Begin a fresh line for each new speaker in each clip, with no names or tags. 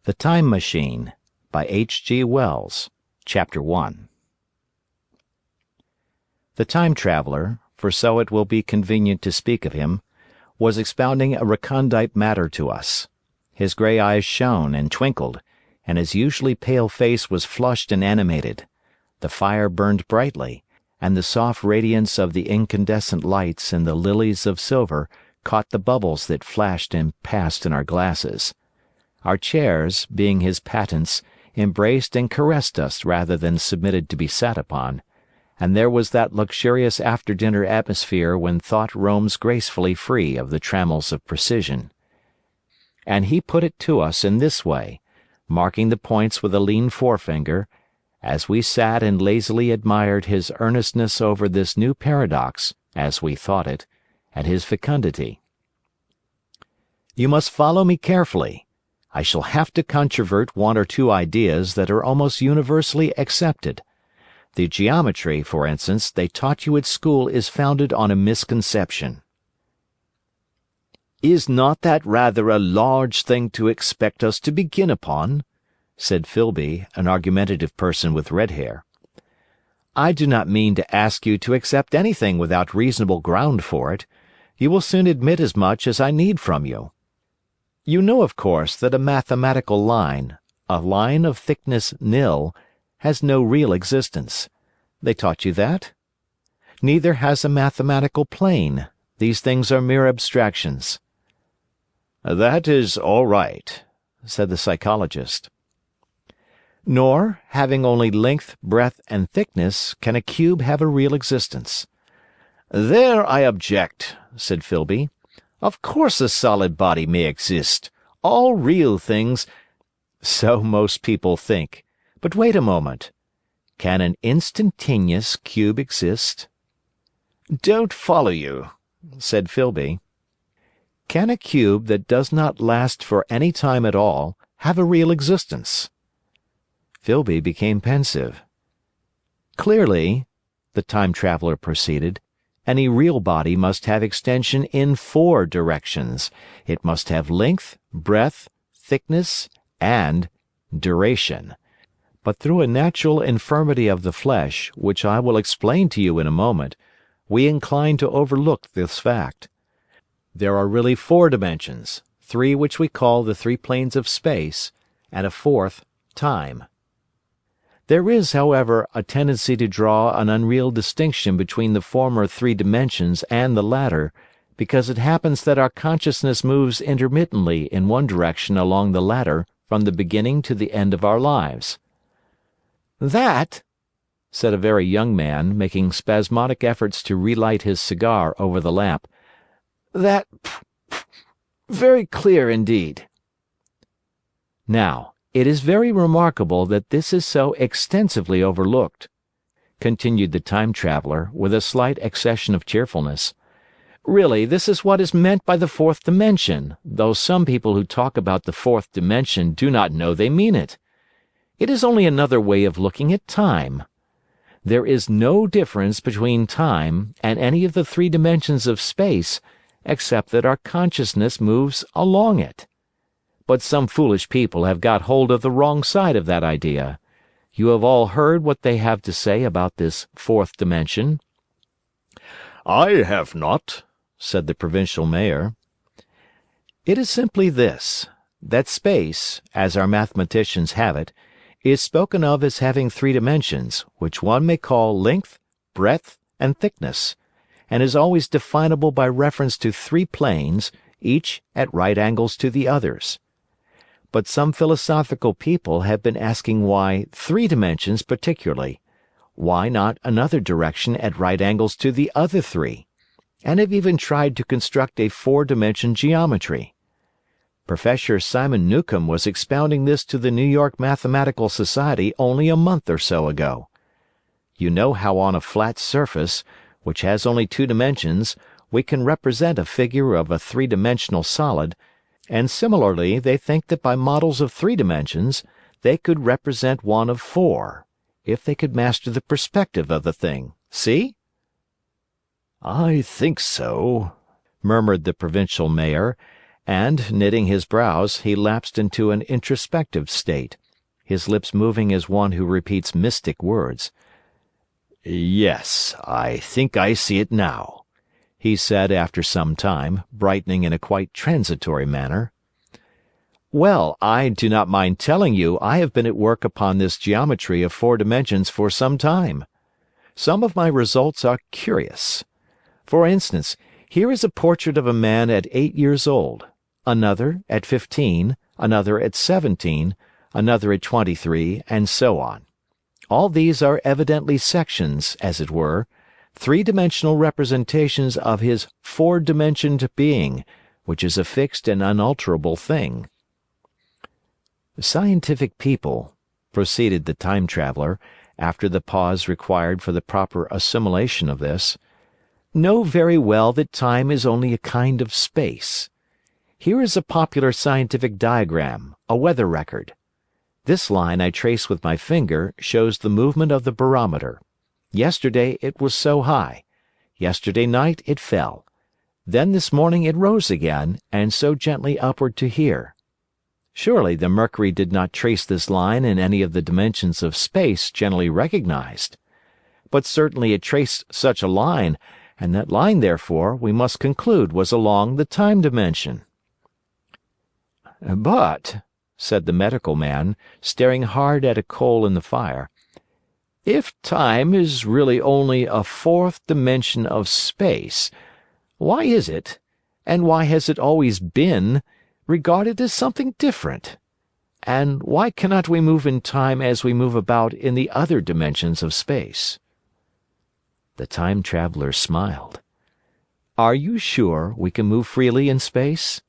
The Time Machine by H.G. Wells, Chapter 1. The time traveler, for so it will be convenient to speak of him, was expounding a recondite matter to us. His gray eyes shone and twinkled, and his usually pale face was flushed and animated. The fire burned brightly, and the soft radiance of the incandescent lights and the lilies of silver caught the bubbles that flashed and passed in our glasses. Our chairs, being his patents, embraced and caressed us rather than submitted to be sat upon, and there was that luxurious after-dinner atmosphere when thought roams gracefully free of the trammels of precision. And he put it to us in this way, marking the points with a lean forefinger, as we sat and lazily admired his earnestness over this new paradox, as we thought it, and his fecundity. "You must follow me carefully. I shall have to controvert one or two ideas that are almost universally accepted. The geometry, for instance, they taught you at school is founded on a misconception." "Is not that rather a large thing to expect us to begin upon?" said Filby, an argumentative person with red hair. "I do not mean to ask you to accept anything without reasonable ground for it. You will soon admit as much as I need from you. You know, of course, that a mathematical line, a line of thickness nil, has no real existence. They taught you that? Neither has a mathematical plane. These things are mere abstractions." "That is all right," said the psychologist. "Nor, having only length, breadth, and thickness, can a cube have a real existence." "There I object," said Filby. "Of course a solid body may exist. All real things—" "So most people think. But wait a moment. Can an instantaneous cube exist?" "Don't follow you," said Filby. "Can a cube that does not last for any time at all have a real existence?" Filby became pensive. "Clearly," the time traveler proceeded, "any real body must have extension in 4 directions. It must have length, breadth, thickness, and duration. But through a natural infirmity of the flesh, which I will explain to you in a moment, we incline to overlook this fact. There are really 4 dimensions, 3 which we call the 3 planes of space, and a 4th, time. There is, however, a tendency to draw an unreal distinction between the former 3 dimensions and the latter, because it happens that our consciousness moves intermittently in one direction along the latter from the beginning to the end of our lives." "That," said a very young man, making spasmodic efforts to relight his cigar over the lamp, "that, very clear indeed." "Now, it is very remarkable that this is so extensively overlooked," continued the time traveler, with a slight accession of cheerfulness. "Really, this is what is meant by the 4th dimension, though some people who talk about the 4th dimension do not know they mean it. It is only another way of looking at time. There is no difference between time and any of the 3 dimensions of space, except that our consciousness moves along it. But some foolish people have got hold of the wrong side of that idea. You have all heard what they have to say about this 4th dimension." "I have not," said the provincial mayor. "It is simply this, that space, as our mathematicians have it, is spoken of as having 3 dimensions, which one may call length, breadth, and thickness, and is always definable by reference to 3 planes, each at right angles to the others. But some philosophical people have been asking why 3 dimensions particularly, why not another direction at right angles to the other 3, and have even tried to construct a 4-dimension geometry. Professor Simon Newcomb was expounding this to the New York Mathematical Society only a month or so ago. You know how on a flat surface, which has only 2 dimensions, we can represent a figure of a 3-dimensional solid, and similarly they think that by models of 3 dimensions they could represent one of 4, if they could master the perspective of the thing. See?" "I think so," murmured the provincial mayor, and, knitting his brows, he lapsed into an introspective state, his lips moving as one who repeats mystic words. "Yes, I think I see it now," he said after some time, brightening in a quite transitory manner. "Well, I do not mind telling you I have been at work upon this geometry of 4 dimensions for some time. Some of my results are curious. For instance, here is a portrait of a man at 8 years old, another at 15, another at 17, another at 23, and so on. All these are evidently sections, as it were, 3-dimensional representations of his 4-dimensioned being, which is a fixed and unalterable thing. Scientific people," proceeded the time traveler, after the pause required for the proper assimilation of this, "know very well that time is only a kind of space. Here is a popular scientific diagram, a weather record. This line I trace with my finger shows the movement of the barometer. Yesterday it was so high. Yesterday night it fell. Then this morning it rose again, and so gently upward to here. Surely the mercury did not trace this line in any of the dimensions of space generally recognized. But certainly it traced such a line, and that line, therefore, we must conclude was along the time dimension." "But," said the medical man, staring hard at a coal in the fire, "if time is really only a 4th dimension of space, why is it, and why has it always been, regarded as something different? And why cannot we move in time as we move about in the other dimensions of space?" The time traveler smiled. "Are you sure we can move freely in space?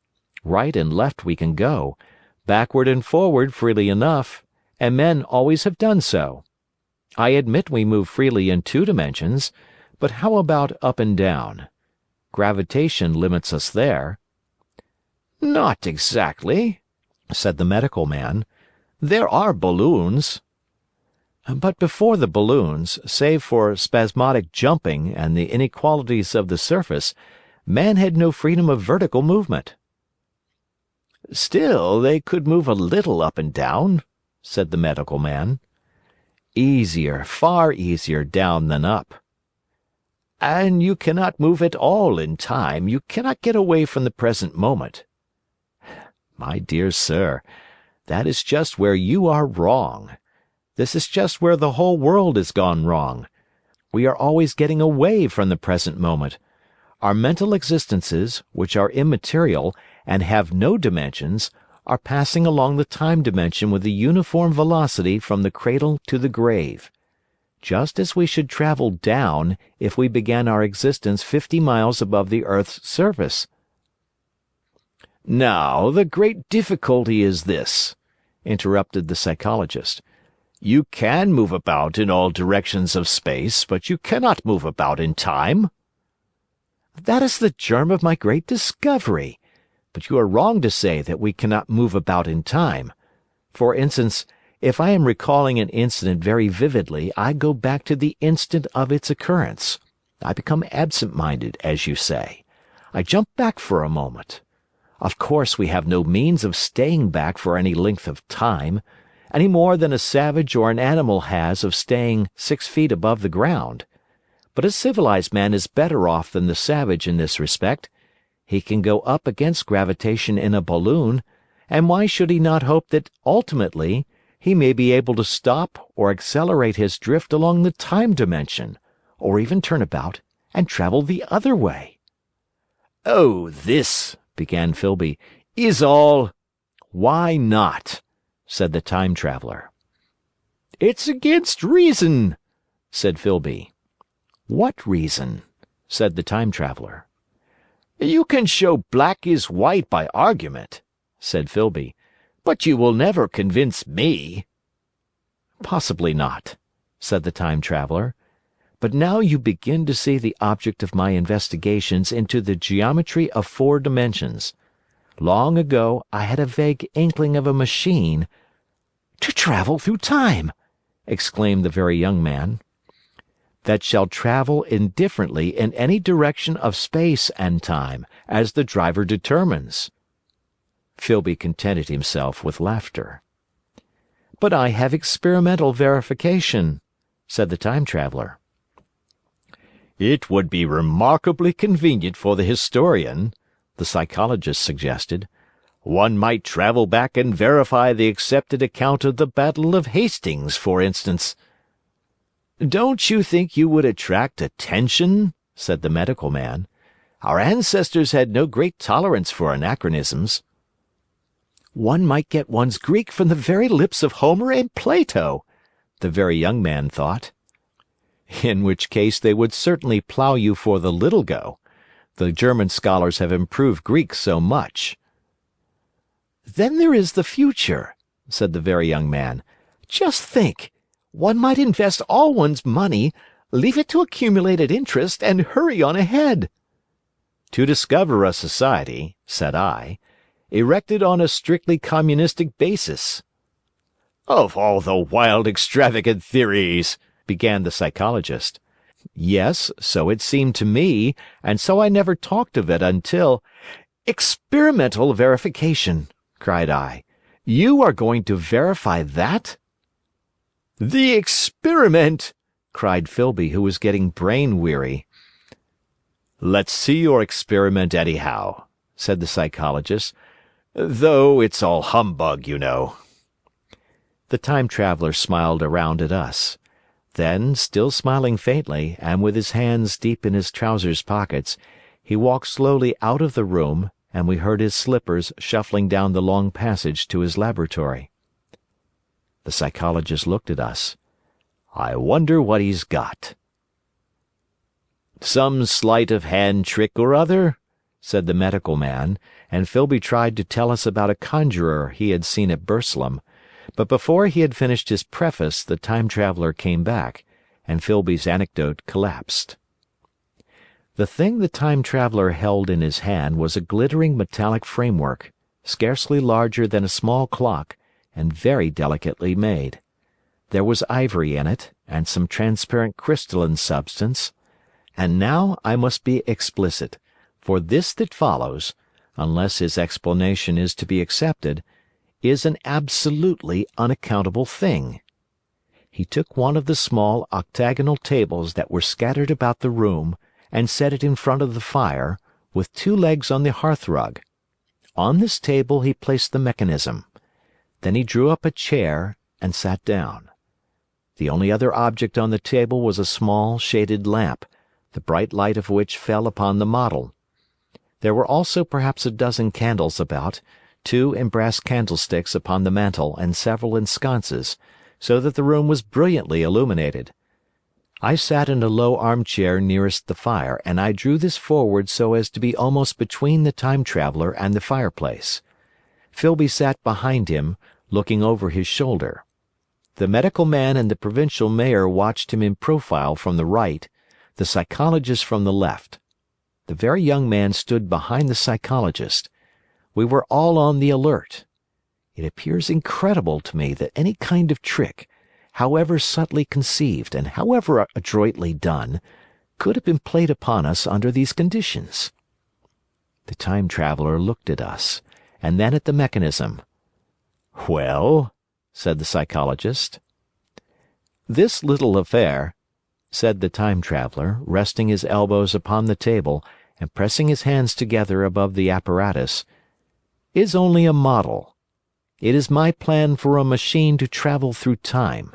Right and left we can go, backward and forward freely enough, and men always have done so. I admit we move freely in 2 dimensions, but how about up and down? Gravitation limits us there." "Not exactly," said the medical man. "There are balloons." "But before the balloons, save for spasmodic jumping and the inequalities of the surface, man had no freedom of vertical movement." "Still, they could move a little up and down," said the medical man. "Easier, far easier down than up." "And you cannot move at all in time, you cannot get away from the present moment." "My dear sir, that is just where you are wrong. This is just where the whole world has gone wrong. We are always getting away from the present moment. Our mental existences, which are immaterial and have no dimensions, are passing along the time dimension with a uniform velocity from the cradle to the grave. Just as we should travel down if we began our existence 50 miles above the earth's surface." "Now, the great difficulty is this," interrupted the psychologist. "You can move about in all directions of space, but you cannot move about in time." "That is the germ of my great discovery. But you are wrong to say that we cannot move about in time. For instance, if I am recalling an incident very vividly, I go back to the instant of its occurrence. I become absent-minded, as you say. I jump back for a moment. Of course we have no means of staying back for any length of time, any more than a savage or an animal has of staying 6 feet above the ground. But a civilized man is better off than the savage in this respect. He can go up against gravitation in a balloon, and why should he not hope that ultimately he may be able to stop or accelerate his drift along the time dimension, or even turn about and travel the other way?" "Oh, this," began Filby, "is all—" "Why not?" said the time traveler. "It's against reason," said Filby. "What reason?" said the time traveler. "You can show black is white by argument," said Filby, "but you will never convince me." "Possibly not," said the time traveler. "But now you begin to see the object of my investigations into the geometry of 4 dimensions. Long ago I had a vague inkling of a machine—" "To travel through time!" exclaimed the very young man. "That shall travel indifferently in any direction of space and time, as the driver determines." Philby contented himself with laughter. "But I have experimental verification," said the time traveler. "It would be remarkably convenient for the historian," the psychologist suggested. "One might travel back and verify the accepted account of the Battle of Hastings, for instance." "Don't you think you would attract attention?" said the medical man. "Our ancestors had no great tolerance for anachronisms." "One might get one's Greek from the very lips of Homer and Plato," the very young man thought. "In which case they would certainly plow you for the little go. The German scholars have improved Greek so much." "Then there is the future," said the very young man. "Just think! One might invest all one's money, leave it to accumulate at interest, and hurry on ahead." "To discover a society," said I, "erected on a strictly communistic basis." "Of all the wild, extravagant theories!" began the psychologist. "Yes, so it seemed to me, and so I never talked of it until—" "Experimental verification!" cried I. "You are going to verify that?" "The experiment!" cried Philby, who was getting brain-weary. "Let's see your experiment anyhow," said the psychologist, "though it's all humbug, you know." The time traveler smiled around at us. Then, still smiling faintly, and with his hands deep in his trousers pockets, he walked slowly out of the room, and we heard his slippers shuffling down the long passage to his laboratory. The psychologist looked at us. "I wonder what he's got." "Some sleight of hand trick or other?" said the medical man, and Philby tried to tell us about a conjurer he had seen at Burslem, but before he had finished his preface the time traveler came back, and Philby's anecdote collapsed. The thing the time traveler held in his hand was a glittering metallic framework, scarcely larger than a small clock, and very delicately made. There was ivory in it, and some transparent crystalline substance. And now I must be explicit, for this that follows, unless his explanation is to be accepted, is an absolutely unaccountable thing. He took one of the small octagonal tables that were scattered about the room and set it in front of the fire, with two legs on the hearthrug. On this table he placed the mechanism. Then he drew up a chair and sat down. The only other object on the table was a small shaded lamp, the bright light of which fell upon the model. There were also perhaps a dozen candles about, 2 in brass candlesticks upon the mantel and several in sconces, so that the room was brilliantly illuminated. I sat in a low armchair nearest the fire, and I drew this forward so as to be almost between the time traveler and the fireplace. Philby sat behind him, looking over his shoulder. The medical man and the provincial mayor watched him in profile from the right, the psychologist from the left. The very young man stood behind the psychologist. We were all on the alert. It appears incredible to me that any kind of trick, however subtly conceived and however adroitly done, could have been played upon us under these conditions. The time traveler looked at us, and then at the mechanism. "Well?" said the psychologist. "This little affair," said the time traveler, resting his elbows upon the table and pressing his hands together above the apparatus, "is only a model. It is my plan for a machine to travel through time.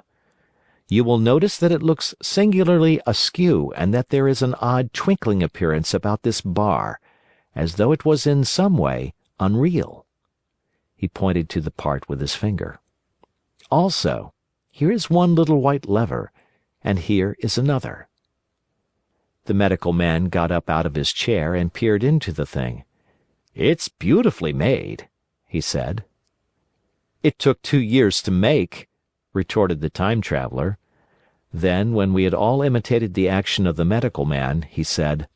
You will notice that it looks singularly askew and that there is an odd twinkling appearance about this bar, as though it was in some way unreal." He pointed to the part with his finger. "Also, here is one little white lever, and here is another." The medical man got up out of his chair and peered into the thing. "It's beautifully made," he said. "It took 2 years to make," retorted the time traveler. Then, when we had all imitated the action of the medical man, he said,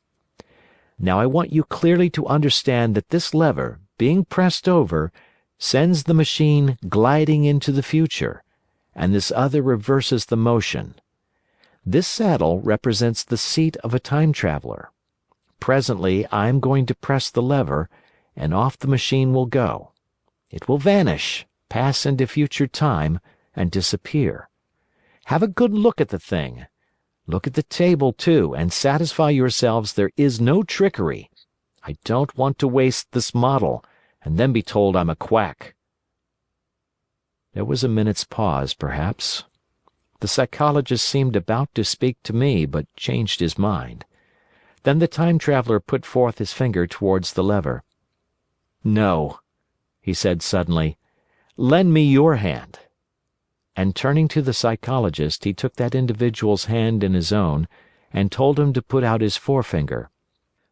"Now I want you clearly to understand that this lever, being pressed over, sends the machine gliding into the future, and this other reverses the motion. This saddle represents the seat of a time traveler. Presently I am going to press the lever, and off the machine will go. It will vanish, pass into future time, and disappear. Have a good look at the thing. Look at the table, too, and satisfy yourselves there is no trickery. I don't want to waste this model, and then be told I'm a quack." There was a minute's pause, perhaps. The psychologist seemed about to speak to me, but changed his mind. Then the time-traveler put forth his finger towards the lever. "No," he said suddenly. "Lend me your hand." And turning to the psychologist, he took that individual's hand in his own and told him to put out his forefinger,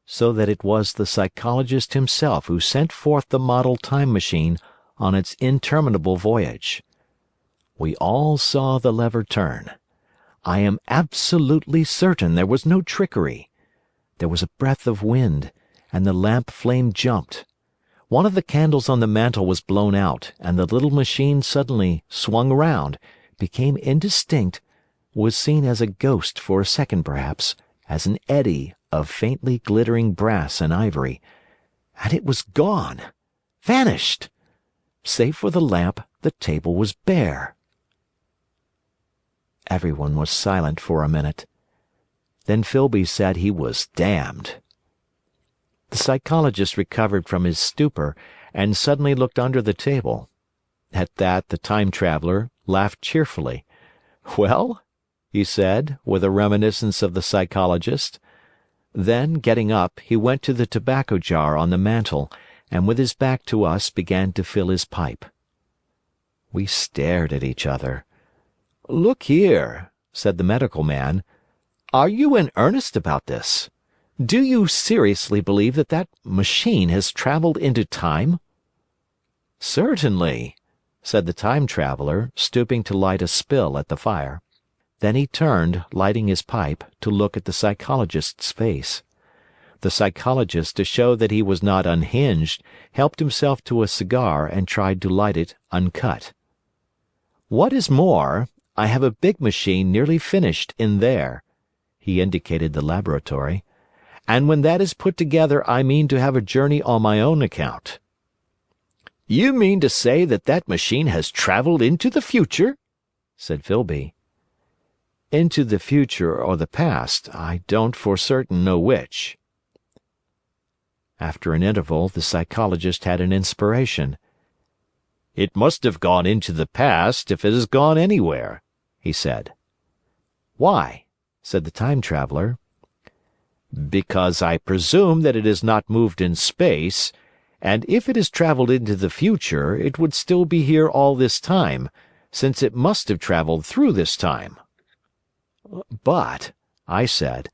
so that it was the psychologist himself who sent forth the model time machine on its interminable voyage. We all saw the lever turn. I am absolutely certain there was no trickery. There was a breath of wind, and the lamp flame jumped. One of the candles on the mantel was blown out, and the little machine suddenly swung round, became indistinct, was seen as a ghost for a second perhaps, as an eddy of faintly glittering brass and ivory, and it was gone, vanished. Save for the lamp, the table was bare. Everyone was silent for a minute. Then Philby said he was damned. The psychologist recovered from his stupor and suddenly looked under the table. At that the time-traveler laughed cheerfully. "Well?" he said, with a reminiscence of the psychologist. Then, getting up, he went to the tobacco jar on the mantel, and with his back to us began to fill his pipe. We stared at each other. "Look here," said the medical man. "Are you in earnest about this? Do you seriously believe that that machine has traveled into time?" "Certainly," said the time-traveler, stooping to light a spill at the fire. Then he turned, lighting his pipe, to look at the psychologist's face. The psychologist, to show that he was not unhinged, helped himself to a cigar and tried to light it uncut. "What is more, I have a big machine nearly finished in there." He indicated the laboratory. "And when that is put together I mean to have a journey on my own account." "You mean to say that that machine has traveled into the future?" said Philby. "Into the future or the past, I don't for certain know which." After an interval, the psychologist had an inspiration. "It must have gone into the past if it has gone anywhere," he said. "Why?" said the time-traveler. "Because I presume that it has not moved in space, and if it has traveled into the future, it would still be here all this time, since it must have traveled through this time." "But," I said,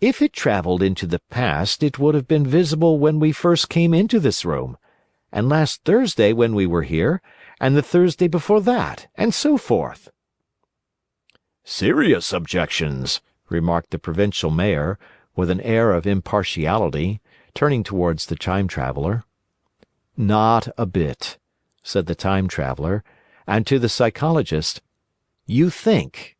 "if it traveled into the past, it would have been visible when we first came into this room, and last Thursday when we were here, and the Thursday before that, and so forth." "Serious objections," remarked the provincial mayor, with an air of impartiality, turning towards the time-traveler. "Not a bit," said the time-traveler, and to the psychologist, "You think.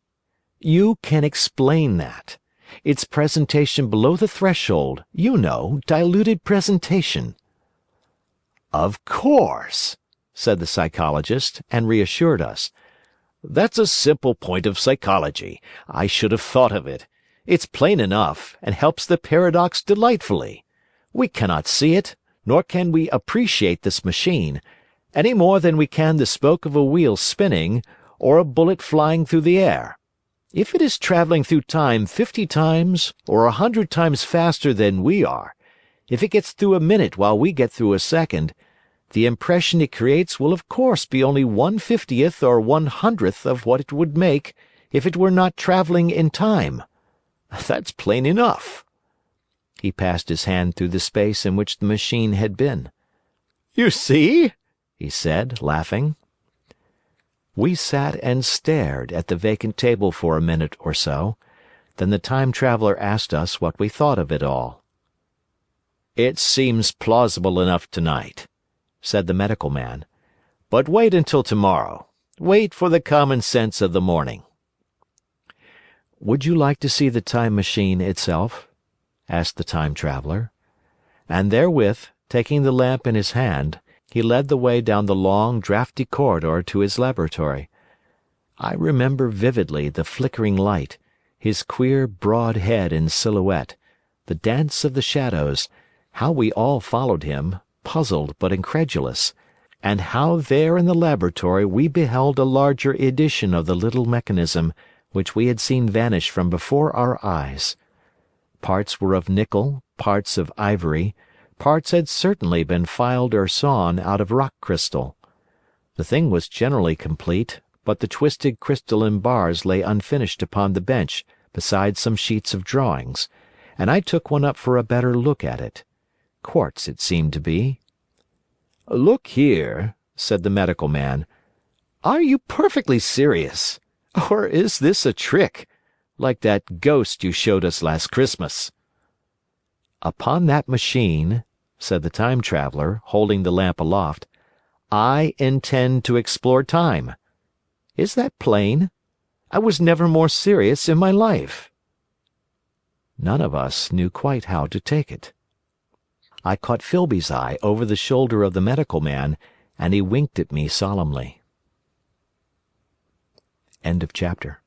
You can explain that. It's presentation below the threshold, you know, diluted presentation." "Of course," said the psychologist, and reassured us. "That's a simple point of psychology. I should have thought of it. It's plain enough, and helps the paradox delightfully. We cannot see it, nor can we appreciate this machine, any more than we can the spoke of a wheel spinning, or a bullet flying through the air. If it is traveling through time 50 times or 100 times faster than we are, if it gets through a minute while we get through a second, the impression it creates will of course be only 1/50th or 1/100th of what it would make if it were not traveling in time. That's plain enough." He passed his hand through the space in which the machine had been. "You see?" he said, laughing. We sat and stared at the vacant table for a minute or so. Then the time-traveler asked us what we thought of it all. "It seems plausible enough tonight," said the medical man. "But wait until tomorrow. Wait for the common sense of the morning." "Would you like to see the time machine itself?" asked the time-traveler. And therewith, taking the lamp in his hand, he led the way down the long, drafty corridor to his laboratory. I remember vividly the flickering light, his queer, broad head in silhouette, the dance of the shadows, how we all followed him, puzzled but incredulous, and how there in the laboratory we beheld a larger edition of the little mechanism which we had seen vanish from before our eyes. Parts were of nickel, parts of ivory, parts had certainly been filed or sawn out of rock crystal. The thing was generally complete, but the twisted crystalline bars lay unfinished upon the bench beside some sheets of drawings, and I took one up for a better look at it. Quartz it seemed to be. "Look here," said the medical man. "Are you perfectly serious? Or is this a trick, like that ghost you showed us last Christmas?" "Upon that machine," said the Time Traveller, holding the lamp aloft, "I intend to explore time. Is that plain? I was never more serious in my life." None of us knew quite how to take it. I caught Filby's eye over the shoulder of the medical man, and he winked at me solemnly. End of chapter.